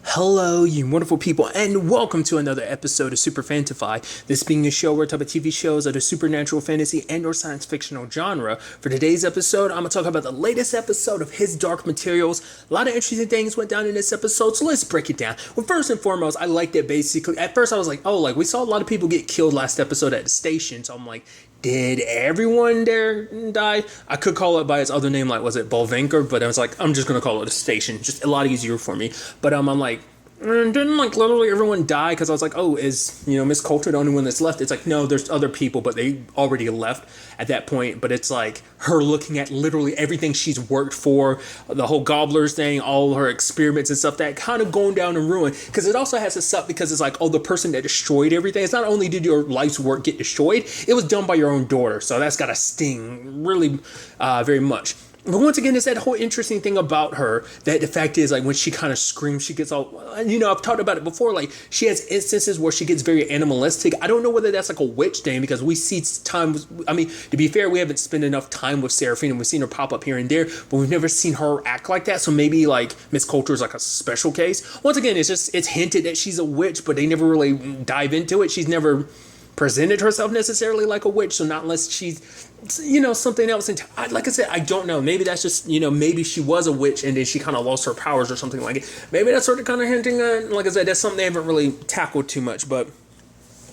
Hello, you wonderful people, and welcome to another episode of Super-Fanta-Fi. This being a show where I talk about TV shows of the supernatural, fantasy, and or science fictional genre. For today's episode, I'm going to talk about the latest episode of His Dark Materials. A lot of interesting things went down in this episode, so let's break it down. Well, first and foremost, I liked it basically. At first, I was like, we saw a lot of people get killed last episode at the station, so I'm like, did everyone there die? I could call it by its other name, like, was it Bolvanker? But I was like, I'm just going to call it a station. Just a lot easier for me. But I'm like, didn't like literally everyone die? Because I was like, is Miss Coulter the only one that's left? It's like, no, there's other people, but they already left at that point. But it's like her looking at literally everything she's worked for, the whole gobblers thing, all her experiments and stuff, that kind of going down in ruin. Because it also has to suck because it's like, the person that destroyed everything, it's not only did your life's work get destroyed, it was done by your own daughter. So that's got to sting really very much. But once again, it's that whole interesting thing about her that the fact is, like, when she kind of screams, she gets all, I've talked about it before, like, she has instances where she gets very animalistic. I don't know whether that's like a witch thing, because we see times, to be fair, we haven't spent enough time with Seraphine, and we've seen her pop up here and there, but we've never seen her act like that. So maybe, like, Miss Coulter is like a special case. Once again, it's hinted that she's a witch, but they never really dive into it. She's never presented herself necessarily like a witch, so not unless she's something else. And like I said, I don't know, maybe that's just maybe she was a witch and then she kind of lost her powers or something like it. Maybe that's sort of kind of hinting at, like I said, that's something they haven't really tackled too much. But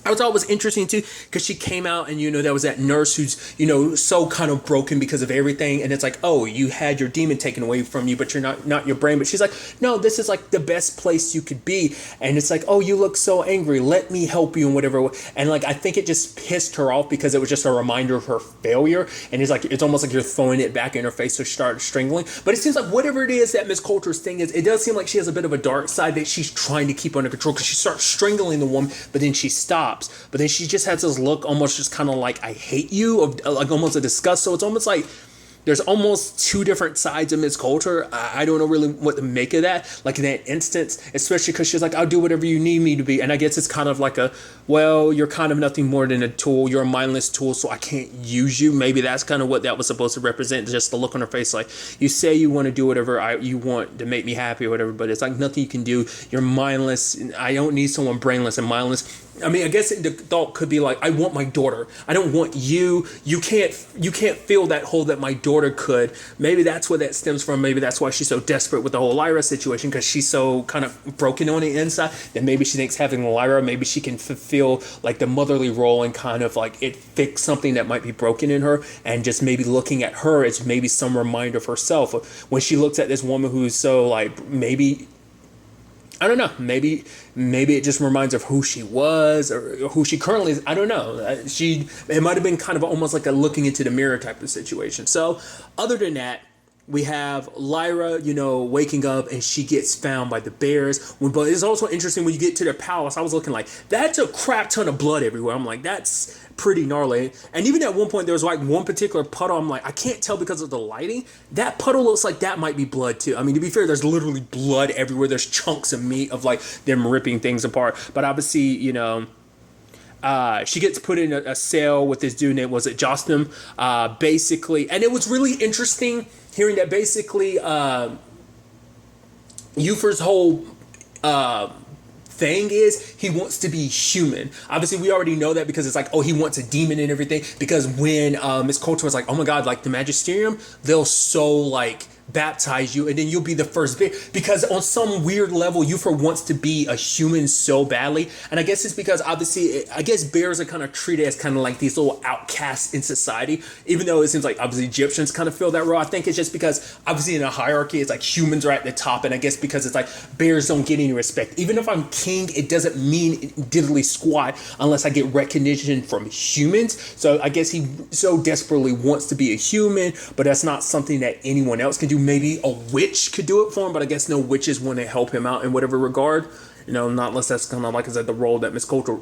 I thought it was interesting too, because she came out and there was that nurse who's so kind of broken because of everything, and it's like, you had your demon taken away from you, but you're not your brain. But she's like, no, this is like the best place you could be, and it's like, you look so angry, let me help you and whatever. And like, I think it just pissed her off because it was just a reminder of her failure, and it's almost like you're throwing it back in her face, so she started strangling. But it seems like whatever it is that Miss Coulter's thing is, it does seem like she has a bit of a dark side that she's trying to keep under control, because she starts strangling the woman, but then she stops. But then she just has this look, almost just kind of like, I hate you, of like almost a disgust. So it's almost like there's almost two different sides of Miss Coulter. I don't know really what to make of that. Like in that instance, especially because she's like, I'll do whatever you need me to be. And I guess it's kind of like you're kind of nothing more than a tool. You're a mindless tool, so I can't use you. Maybe that's kind of what that was supposed to represent. Just the look on her face, like, you say you want to do whatever you want to make me happy or whatever, but it's like nothing you can do. You're mindless. I don't need someone brainless and mindless. I guess the thought could be like, I want my daughter. I don't want you. You can't fill that hole that my daughter could. Maybe that's where that stems from. Maybe that's why she's so desperate with the whole Lyra situation, because she's so kind of broken on the inside that maybe she thinks having Lyra, maybe she can fulfill like the motherly role and kind of like it fix something that might be broken in her, and just maybe looking at her as maybe some reminder of herself. When she looks at this woman who's so like, maybe, I don't know, maybe it just reminds her of who she was or who she currently is. I don't know. It might have been kind of almost like a looking into the mirror type of situation. So other than that, we have Lyra, waking up, and she gets found by the bears. But it's also interesting when you get to their palace. I was looking like, that's a crap ton of blood everywhere. I'm like, that's pretty gnarly. And even at one point, there was like one particular puddle. I'm like, I can't tell because of the lighting. That puddle looks like that might be blood too. To be fair, there's literally blood everywhere. There's chunks of meat of like them ripping things apart. But obviously, she gets put in a cell with this dude named, was it Jostam? Basically, and it was really interesting hearing that basically Euphor's whole thing is he wants to be human. Obviously, we already know that because it's like, he wants a demon and everything. Because when Miss Coulter was like, oh my God, like the Magisterium, they'll so like baptize you and then you'll be the first bear, because on some weird level Euphor wants to be a human so badly. And I guess it's because obviously bears are kind of treated as kind of like these little outcasts in society, even though it seems like obviously Egyptians kind of feel that role. I think it's just because obviously in a hierarchy it's like humans are at the top, and I guess because it's like bears don't get any respect. Even if I'm king, it doesn't mean diddly squat unless I get recognition from humans. So I guess he so desperately wants to be a human, but that's not something that anyone else can do. Maybe a witch could do it for him, but I guess no witches want to help him out in whatever regard. not unless that's kind of, like I said, the role that Miss Coulter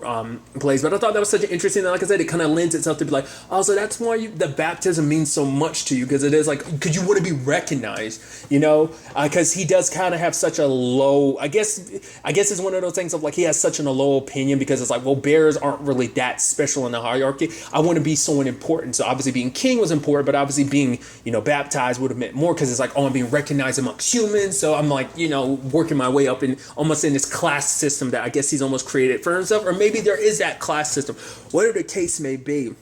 plays. But I thought that was such an interesting, like I said, it kind of lends itself to be like, oh, so that's why the baptism means so much to you, because it is like, because you want to be recognized, because he does kind of have such a low, I guess it's one of those things of like, he has such a low opinion, because it's like, well, bears aren't really that special in the hierarchy. I want to be someone important. So obviously being king was important, but obviously being, baptized would have meant more, because it's like, oh, I'm being recognized amongst humans. So I'm like, working my way up in almost in this class system that I guess he's almost created for himself, or maybe there is that class system, whatever the case may be.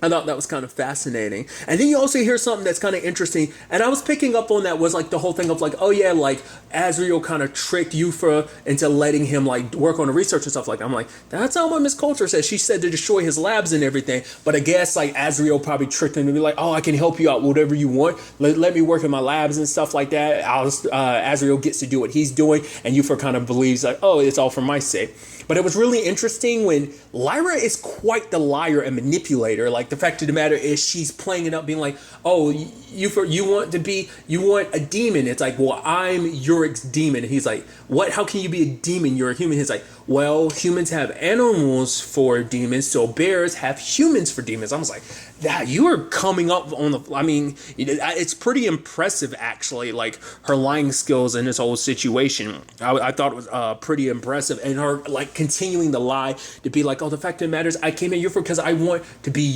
I thought that was kind of fascinating. And then you also hear something that's kind of interesting. And I was picking up on that was like the whole thing of like, oh yeah, like Azriel kind of tricked Yufa into letting him like work on the research and stuff like that. I'm like, that's not what Miss Coulter said. She said to destroy his labs and everything. But I guess like Azriel probably tricked him to be like, oh, I can help you out, whatever you want. Let me work in my labs and stuff like that. Azriel gets to do what he's doing. And Yufa kind of believes like, oh, it's all for my sake. But it was really interesting when Lyra is quite the liar and manipulator. Like the fact of the matter is she's playing it up being like, oh, you want a demon. It's like, well, I'm Yurik's demon. And he's like, what? How can you be a demon? You're a human. He's like, well, humans have animals for demons, so bears have humans for demons. I was like, that you are coming up on the, I mean, it's pretty impressive actually, like her lying skills in this whole situation. I thought it was pretty impressive, and her like continuing the lie to be like, oh, the fact of the matter is I came in here because I want to be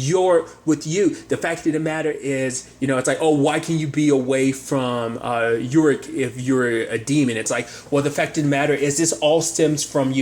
with you. The fact of the matter is, it's like, oh, why can you be away from Yurik if you're a demon? It's like, well, the fact of the matter is this all stems from,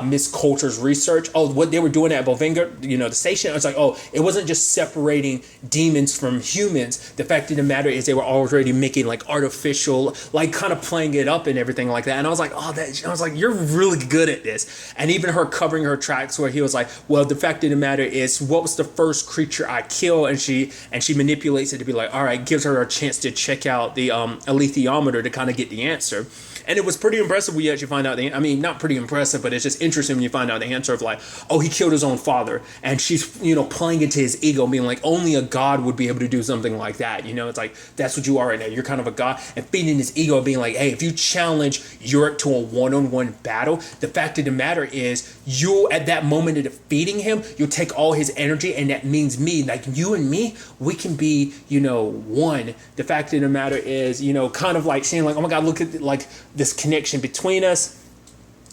Miss Coulter's research. Oh, what they were doing at Bovinga, the station. It's like, oh, it wasn't just separating demons from humans. The fact of the matter is they were already making like artificial, like kind of playing it up and everything like that. And I was like, I was like, you're really good at this. And even her covering her tracks where he was like, well, the fact of the matter is, what was the first creature I killed? And she manipulates it to be like, all right, gives her a chance to check out the alethiometer to kind of get the answer. And it was pretty impressive when you actually find out not pretty impressive, but it's just interesting when you find out the answer of like, oh, he killed his own father. And she's, playing into his ego, being like, only a god would be able to do something like that. It's like, that's what you are right now. You're kind of a god. And feeding his ego, being like, hey, if you challenge Yurik to a one-on-one battle, the fact of the matter is, you at that moment of defeating him, you'll take all his energy, and that means me. Like, you and me, we can be, one. The fact of the matter is, kind of like saying like, oh my god, look at like this connection between us.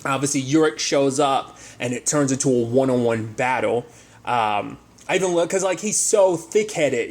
Obviously, Yurik shows up, and it turns into a one-on-one battle. I even look, because like he's so thick-headed,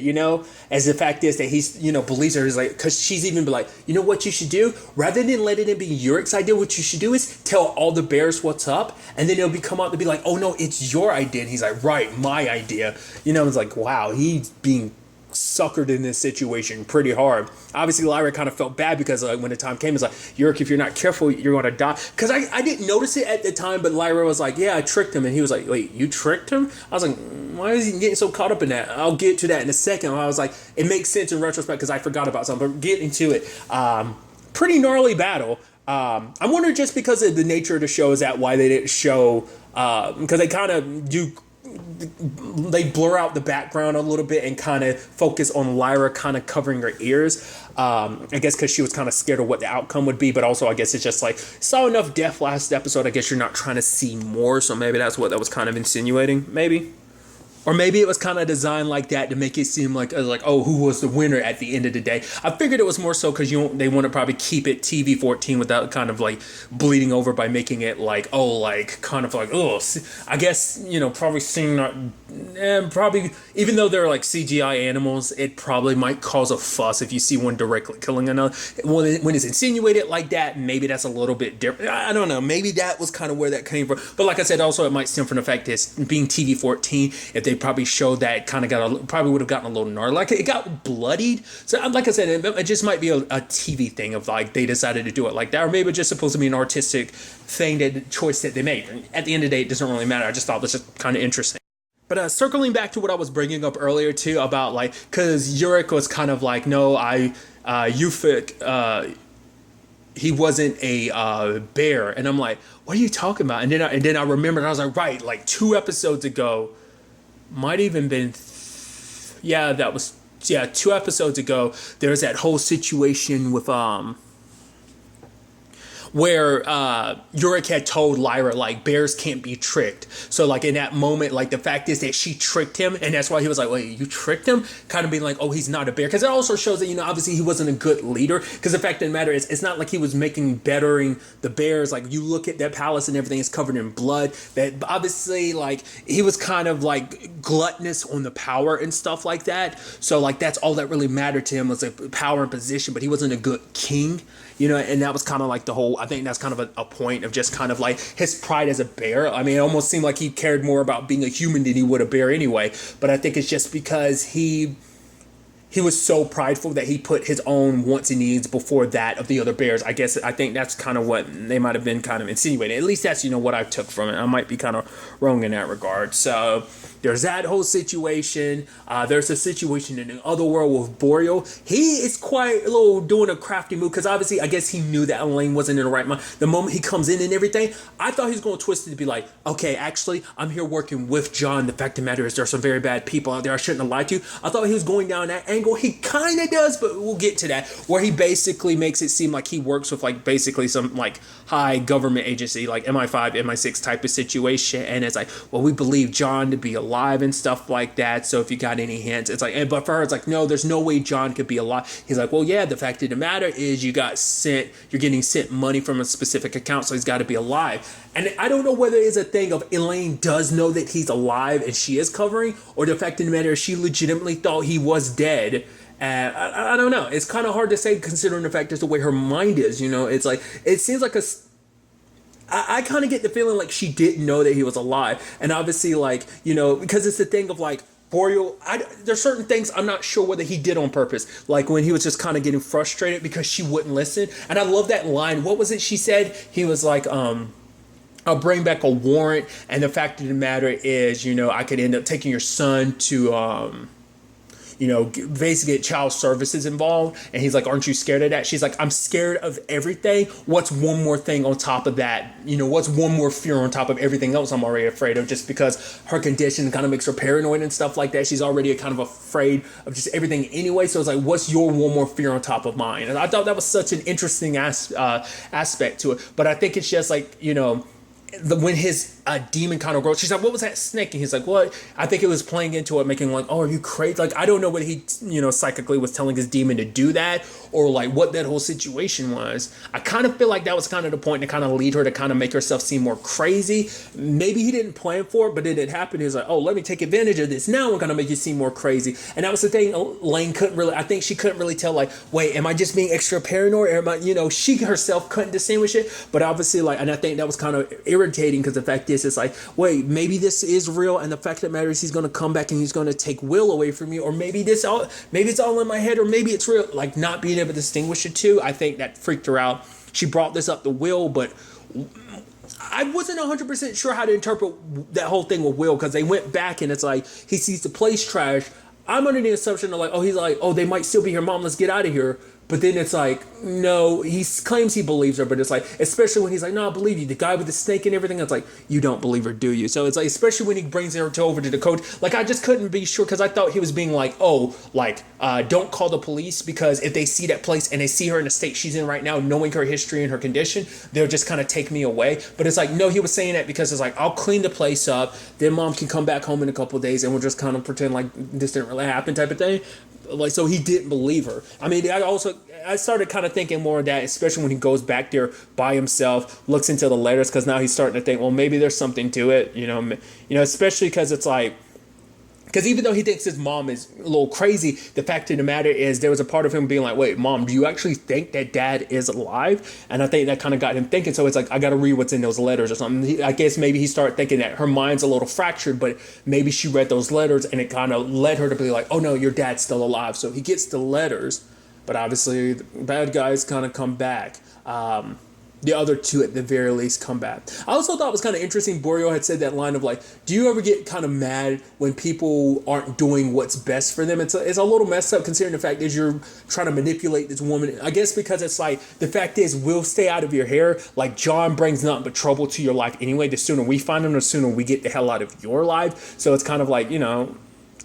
as the fact is that he's, believes her. Is like, because she's even be like, what you should do, rather than letting it be Yurik's idea, what you should do is tell all the bears what's up, and then it'll come out to be like, oh no, it's your idea. And he's like, right, my idea. It's like, wow, he's being suckered in this situation pretty hard. Obviously, Lyra kind of felt bad because when the time came, it's like, Yurik, if you're not careful, you're going to die. Because I didn't notice it at the time, but Lyra was like, yeah, I tricked him. And he was like, wait, you tricked him? I was like, why is he getting so caught up in that? I'll get to that in a second. I was like, it makes sense in retrospect because I forgot about something. But getting to it, pretty gnarly battle. I'm wondering, just because of the nature of the show, is that why they didn't show, because they kind of do, they blur out the background a little bit and kind of focus on Lyra kind of covering her ears. I guess because she was kind of scared of what the outcome would be, but also I guess it's just like, saw enough death last episode, I guess you're not trying to see more, so maybe that's what that was kind of insinuating, maybe. Or maybe it was kind of designed like that to make it seem like, oh, who was the winner at the end of the day. I figured it was more so because they want to probably keep it TV-14 without kind of like bleeding over by making it like, oh, like kind of like, oh, I guess, probably seeing, probably, even though they're like CGI animals, it probably might cause a fuss if you see one directly killing another. When it's insinuated like that, maybe that's a little bit different. I don't know. Maybe that was kind of where that came from. But like I said, also it might stem from the fact that being TV-14, if they probably showed that, it kind of probably would have gotten a little gnarly. Like it got bloodied. So like I said, it just might be a TV thing of like they decided to do it like that, or maybe it's just supposed to be an artistic thing, that choice that they made. And at the end of the day, it doesn't really matter. I just thought this was kind of interesting. But circling back to what I was bringing up earlier too about like, because Yurik was kind of like, no, Yufik, he wasn't a bear, and I'm like, what are you talking about? And then I remembered, and I was like, right, like 2 episodes ago, might even been, 2 episodes ago, there was that whole situation with where Yorick had told Lyra, like, bears can't be tricked. So, like, in that moment, like, the fact is that she tricked him, and that's why he was like, wait, you tricked him? Kind of being like, oh, he's not a bear. Because it also shows that, you know, obviously he wasn't a good leader. Because the fact of the matter is, it's not like he was bettering the bears. Like, you look at that palace and everything is covered in blood. That obviously, like, he was kind of, like, gluttonous on the power and stuff like that. So, like, that's all that really mattered to him was, like, power and position. But he wasn't a good king. You know, and that was kind of like the whole, I think that's kind of a point of just kind of like his pride as a bear. I mean, it almost seemed like he cared more about being a human than he would a bear anyway. But I think it's just because he was so prideful that he put his own wants and needs before that of the other bears. I think that's kind of what they might have been kind of insinuating. At least that's, you know, what I took from it. I might be kind of wrong in that regard. So there's that whole situation. There's a situation in the other world with Boreal. He is quite a little doing a crafty move because obviously I guess he knew that Elaine wasn't in the right mind. The moment he comes in and everything, I thought he was going to twist it to be like, okay, actually, I'm here working with John. The fact of the matter is there's some very bad people out there. I shouldn't have lied to you. I thought he was going down that angle. He kind of does, but we'll get to that. Where he basically makes it seem like he works with like basically some like high government agency, like MI5, MI6 type of situation. And it's like, well, we believe John to be alive and stuff like that. So if you got any hints, it's like, but for her, it's like, no, there's no way John could be alive. He's like, well, yeah, the fact of the matter is you're getting sent money from a specific account, so he's got to be alive. And I don't know whether it's a thing of Elaine does know that he's alive and she is covering, or the fact of the matter is she legitimately thought he was dead. I don't know. It's kind of hard to say considering the fact is the way her mind is, you know. It's like, it seems like I kind of get the feeling like she didn't know that he was alive. And obviously, like, you know, because it's the thing of like, Boreal, there's certain things I'm not sure whether he did on purpose. Like when he was just kind of getting frustrated because she wouldn't listen. And I love that line. What was it she said? He was like, I'll bring back a warrant. And the fact of the matter is, you know, I could end up taking your son to, you know, basically get child services involved. And he's like, aren't you scared of that? She's like, I'm scared of everything. What's one more thing on top of that? You know, what's one more fear on top of everything else I'm already afraid of? Just because her condition kind of makes her paranoid and stuff like that. She's already kind of afraid of just everything anyway. So it's like, what's your one more fear on top of mine? And I thought that was such an interesting aspect to it. But I think it's just like, you know, when his demon kind of grows, she's like, what was that snake? And he's like, what? I think it was playing into it, making like, oh, are you crazy? Like, I don't know what he, you know, psychically was telling his demon to do that, or like what that whole situation was. I kind of feel like that was kind of the point to kind of lead her to kind of make herself seem more crazy. Maybe he didn't plan for it, but then it happened. He's like, oh, let me take advantage of this. Now I'm going to make you seem more crazy. And that was the thing. Lane I think she couldn't really tell, like, wait, am I just being extra paranoid? Or am I, you know, she herself couldn't distinguish it. But obviously, like, and I think that was kind of irritating because the fact is, it's like, wait, maybe this is real, and the fact of the matter is he's going to come back and he's going to take Will away from you, or maybe it's all in my head, or maybe it's real. Like, not being able to distinguish the two, I think that freaked her out. She brought this up to Will, but I wasn't 100% sure how to interpret that whole thing with Will, because they went back and it's like he sees the place trash. I'm under the assumption of like, oh, he's like, oh, they might still be here, Mom, let's get out of here. But then it's like, no, he claims he believes her, but it's like, especially when he's like, no, I believe you. The guy with the snake and everything, it's like, you don't believe her, do you? So it's like, especially when he brings her over to the coach, like, I just couldn't be sure, because I thought he was being like, oh, like, don't call the police, because if they see that place and they see her in the state she's in right now, knowing her history and her condition, they'll just kind of take me away. But it's like, no, he was saying that because it's like, I'll clean the place up, then Mom can come back home in a couple of days and we'll just kind of pretend like this didn't really happen type of thing. Like, so he didn't believe her. I mean, I started kind of thinking more of that, especially when he goes back there by himself, looks into the letters, because now he's starting to think, well, maybe there's something to it, you know, especially because it's like, because even though he thinks his mom is a little crazy, the fact of the matter is there was a part of him being like, wait, Mom, do you actually think that Dad is alive? And I think that kind of got him thinking. So it's like, I got to read what's in those letters or something. I guess maybe he started thinking that her mind's a little fractured, but maybe she read those letters and it kind of led her to be like, oh no, your dad's still alive. So he gets the letters, but obviously the bad guys kind of come back. The other two at the very least come back. I also thought it was kind of interesting, Boreal had said that line of like, do you ever get kind of mad when people aren't doing what's best for them? It's a little messed up considering the fact is you're trying to manipulate this woman. I guess because it's like, the fact is we'll stay out of your hair. Like, John brings nothing but trouble to your life anyway. The sooner we find him, the sooner we get the hell out of your life. So it's kind of like, you know,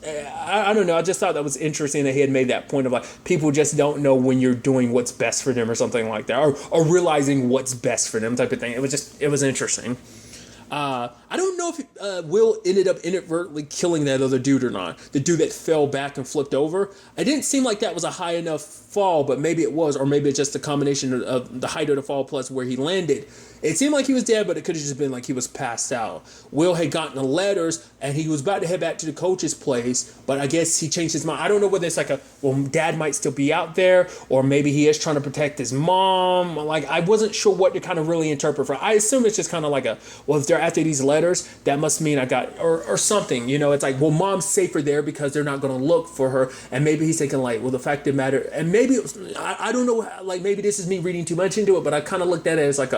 I don't know. I just thought that was interesting that he had made that point of like people just don't know when you're doing what's best for them or something like that, or realizing what's best for them type of thing. It was interesting. I don't know if Will ended up inadvertently killing that other dude or not. The dude that fell back and flipped over. It didn't seem like that was a high enough fall, but maybe it was, or maybe it's just a combination of the height of the fall plus where he landed. It seemed like he was dead, but it could have just been like he was passed out. Will had gotten the letters, and he was about to head back to the coach's place, but I guess he changed his mind. I don't know whether it's like Dad might still be out there, or maybe he is trying to protect his mom. Like, I wasn't sure what to kind of really interpret for. I assume it's just kind of like if they're after these letters, that must mean I got, or something, it's like, well, mom's safer there because they're not going to look for her, and maybe he's thinking like, well, the fact of the matter, and maybe, I don't know, like, maybe this is me reading too much into it, but I kind of looked at it as like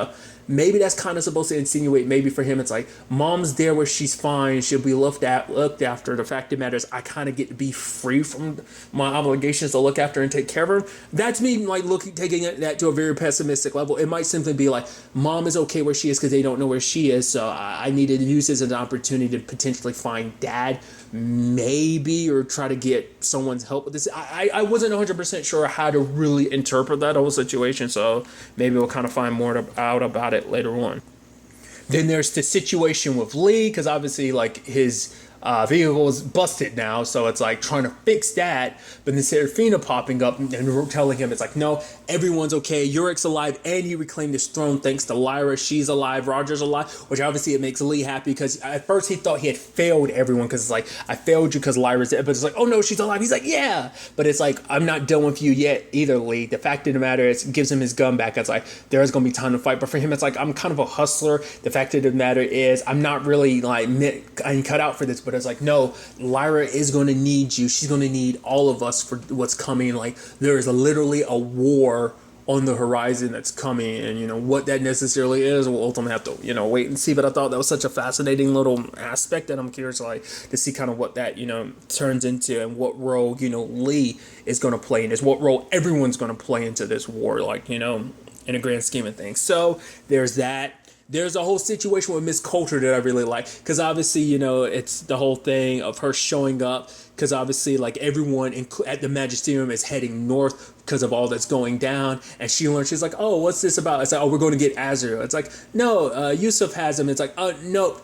maybe that's kind of supposed to insinuate, maybe for him, it's like, mom's there where she's fine. She'll be looked after. The fact of the matter is, I kind of get to be free from my obligations to look after and take care of her. That's me, like, taking that to a very pessimistic level. It might simply be like, mom is okay where she is because they don't know where she is. So I needed to use this as an opportunity to potentially find dad, maybe, or try to get someone's help with this. I wasn't 100% sure how to really interpret that whole situation. So maybe we'll kind of find more out about it later on. Then there's the situation with Lee, because obviously, like, his vehicle is busted now, so it's like trying to fix that. But then Serafina popping up and telling him, it's like, no, everyone's okay. Yurik's alive, and he reclaimed his throne thanks to Lyra. She's alive. Roger's alive, which obviously it makes Lee happy, because at first he thought he had failed everyone, because it's like, I failed you because Lyra's dead. But it's like, oh no, she's alive. He's like, yeah. But it's like, I'm not done with you yet either, Lee. The fact of the matter is, it gives him his gun back. It's like, there's going to be time to fight. But for him, it's like, I'm kind of a hustler. The fact of the matter is, I'm not really like, I'm cut out for this. But it's like, no, Lyra is going to need you. She's going to need all of us for what's coming. Like, there is literally a war on the horizon that's coming, and what that necessarily is, we'll ultimately have to wait and see. But I thought that was such a fascinating little aspect that I'm curious to see kind of what that turns into, and what role Lee is going to play in this, what role everyone's going to play into this war, like in a grand scheme of things. So there's that. There's a whole situation with Miss Coulter that I really like, because obviously, it's the whole thing of her showing up, because obviously, like, everyone at the Magisterium is heading north because of all that's going down, and she's like, oh, what's this about? It's like, oh, we're going to get Azrael. It's like, no, Yusuf has him. It's like, oh, no,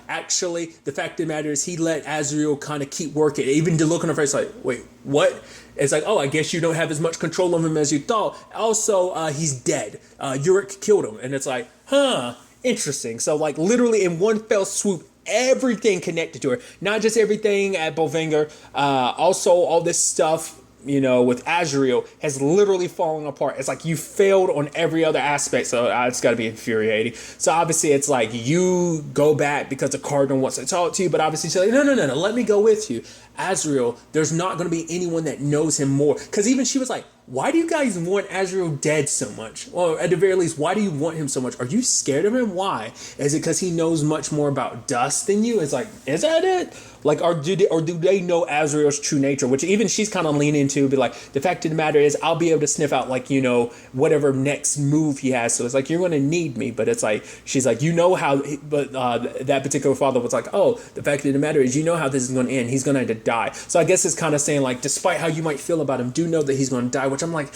actually, the fact of the matter is, he let Azrael kind of keep working, even to look on her face like, wait, what? It's like, oh, I guess you don't have as much control of him as you thought. Also, he's dead. Yurik killed him. And it's like, huh, interesting. So, like, literally in one fell swoop, everything connected to her. Not just everything at Bolvangar. Also, all this stuff, with Azrael has literally fallen apart. It's like you failed on every other aspect. So it's got to be infuriating. So obviously it's like you go back because the Cardinal wants to talk to you, but obviously she's like, no, let me go with you. Azrael, there's not going to be anyone that knows him more. Because even she was like, why do you guys want Azrael dead so much? Or at the very least, why do you want him so much? Are you scared of him? Why? Is it because he knows much more about dust than you? It's like, is that it? Like, or do they know Azrael's true nature? Which even she's kind of leaning to, be like, the fact of the matter is, I'll be able to sniff out, like, whatever next move he has. So it's like, you're going to need me. But it's like, she's like, how, but that particular father was like, oh, the fact of the matter is, how this is going to end. He's going to die. So I guess it's kind of saying, like, despite how you might feel about him, do know that he's going to die, which I'm like,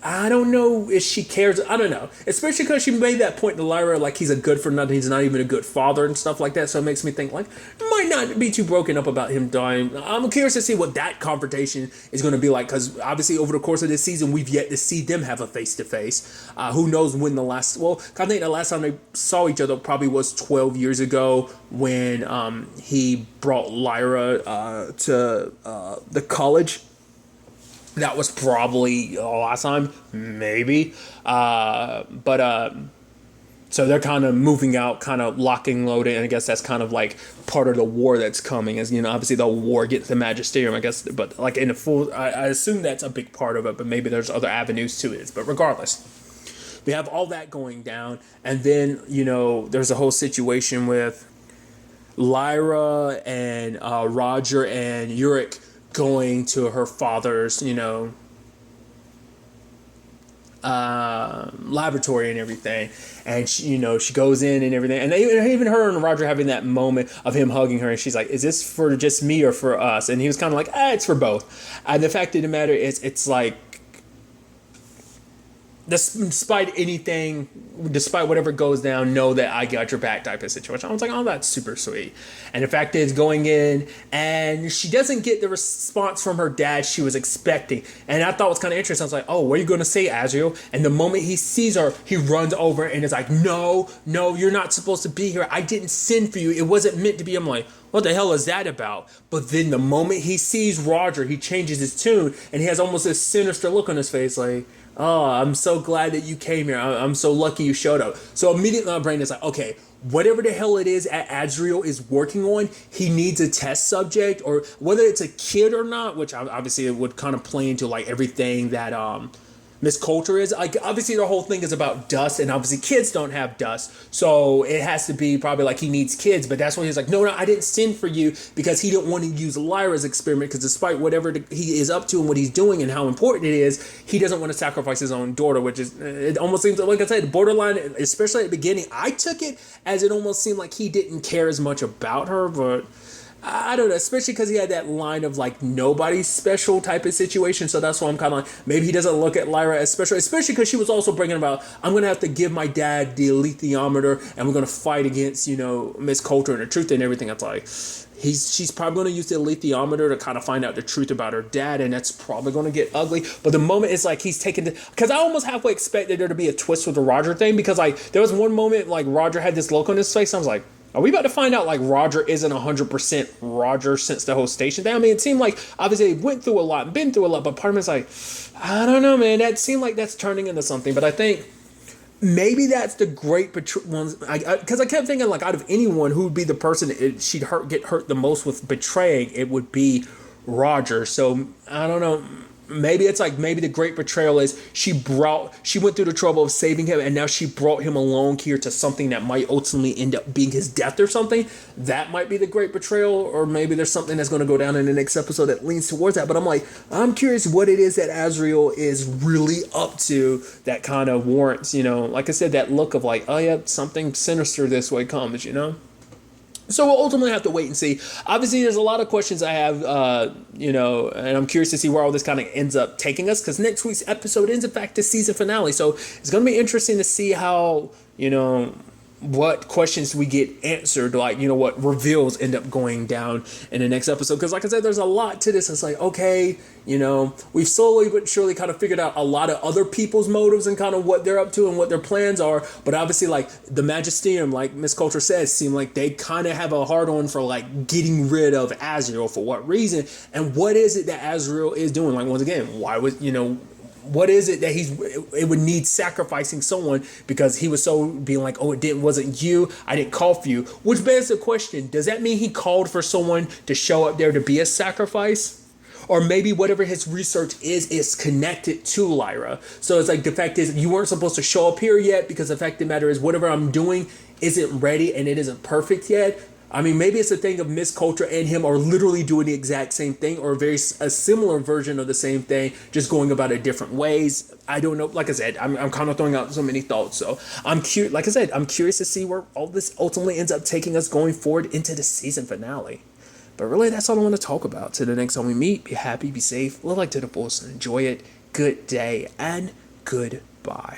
I don't know if she cares. I don't know. Especially because she made that point to Lyra, like, he's a good for nothing. He's not even a good father and stuff like that. So it makes me think, like, might not be too broken up about him dying. I'm curious to see what that confrontation is going to be like, because obviously over the course of this season, we've yet to see them have a face-to-face. Who knows when I think the last time they saw each other probably was 12 years ago when he brought Lyra to the college. That was probably the last time, maybe. So they're kind of moving out, kind of locking, loading, and I guess that's kind of like part of the war that's coming. As obviously the war gets the Magisterium, I guess, but like in the full, I assume that's a big part of it. But maybe there's other avenues to it. But regardless, we have all that going down, and then there's a whole situation with Lyra and Roger and Yurik going to her father's, laboratory and everything, and she goes in and everything, and even her and Roger having that moment of him hugging her, and she's like, is this for just me or for us? And he was kind of like, it's for both. And the fact of the matter is, it's like, despite anything, despite whatever goes down, know that I got your back type of situation. I was like, oh, that's super sweet. And the fact is, going in, and she doesn't get the response from her dad she was expecting. And I thought it was kind of interesting. I was like, oh, what are you going to say, Azriel? And the moment he sees her, he runs over and is like, no, you're not supposed to be here. I didn't send for you. It wasn't meant to be. I'm like, what the hell is that about? But then the moment he sees Roger, he changes his tune, and he has almost this sinister look on his face, like, oh, I'm so glad that you came here. I'm so lucky you showed up. So immediately my brain is like, okay, whatever the hell it is Azriel is working on, he needs a test subject, or whether it's a kid or not, which obviously it would kind of play into like everything that Miss Coulter is. Like, obviously the whole thing is about dust, and obviously kids don't have dust, so it has to be probably like he needs kids. But that's when he's like, no, I didn't send for you, because he didn't want to use Lyra's experiment, because despite whatever he is up to and what he's doing and how important it is, he doesn't want to sacrifice his own daughter, which is, it almost seems like I said, borderline, especially at the beginning. I took it as it almost seemed like he didn't care as much about her, but I don't know, especially because he had that line of like nobody's special type of situation. So that's why I'm kind of like, maybe he doesn't look at Lyra as special, especially because she was also bringing about, I'm going to have to give my dad the alethiometer, and we're going to fight against, Miss Coulter and the truth and everything. It's like, she's probably going to use the alethiometer to kind of find out the truth about her dad, and that's probably going to get ugly. But the moment it's like he's taking because I almost halfway expected there to be a twist with the Roger thing, because like there was one moment like Roger had this look on his face, and I was like, are we about to find out like Roger isn't 100% Roger since the whole station thing? I mean, it seemed like obviously they went through a lot and been through a lot, but part of me is like, I don't know, man. That seemed like that's turning into something. But I think maybe that's the great ones. Because I kept thinking, like, out of anyone, who would be the person she'd get hurt the most with betraying, it would be Roger. So I don't know. Maybe it's like, maybe the great betrayal is she went through the trouble of saving him, and now she brought him along here to something that might ultimately end up being his death or something. That might be the great betrayal, or maybe there's something that's going to go down in the next episode that leans towards that. But I'm curious what it is that Azriel is really up to that kind of warrants, like I said, that look of like, oh yeah, something sinister this way comes, So we'll ultimately have to wait and see. Obviously, there's a lot of questions I have, and I'm curious to see where all this kind of ends up taking us, because next week's episode is, in fact, the season finale. So it's going to be interesting to see how, what questions we get answered, like, what reveals end up going down in the next episode. Because like I said, there's a lot to this. It's like, okay, we've slowly but surely kind of figured out a lot of other people's motives and kind of what they're up to and what their plans are. But obviously, like, the Magisterium, like Miss Coulter says, seem like they kind of have a hard on for like getting rid of Azriel. For what reason? And what is it that Azriel is doing? Like, once again, why would, what is it that it would need sacrificing someone, because he was so being like, oh, wasn't you, I didn't call for you, which begs the question, does that mean he called for someone to show up there to be a sacrifice? Or maybe whatever his research is connected to Lyra. So it's like, the fact is, you weren't supposed to show up here yet, because the fact of the matter is, whatever I'm doing isn't ready and it isn't perfect yet. I mean, maybe it's a thing of Miss Coulter and him are literally doing the exact same thing, or a similar version of the same thing, just going about it different ways. I don't know. Like I said, I'm kind of throwing out so many thoughts. So I'm curious. Like I said, I'm curious to see where all this ultimately ends up taking us going forward into the season finale. But really, that's all I want to talk about. Till the next time we meet, be happy, be safe, live life to the fullest, and enjoy it. Good day and goodbye.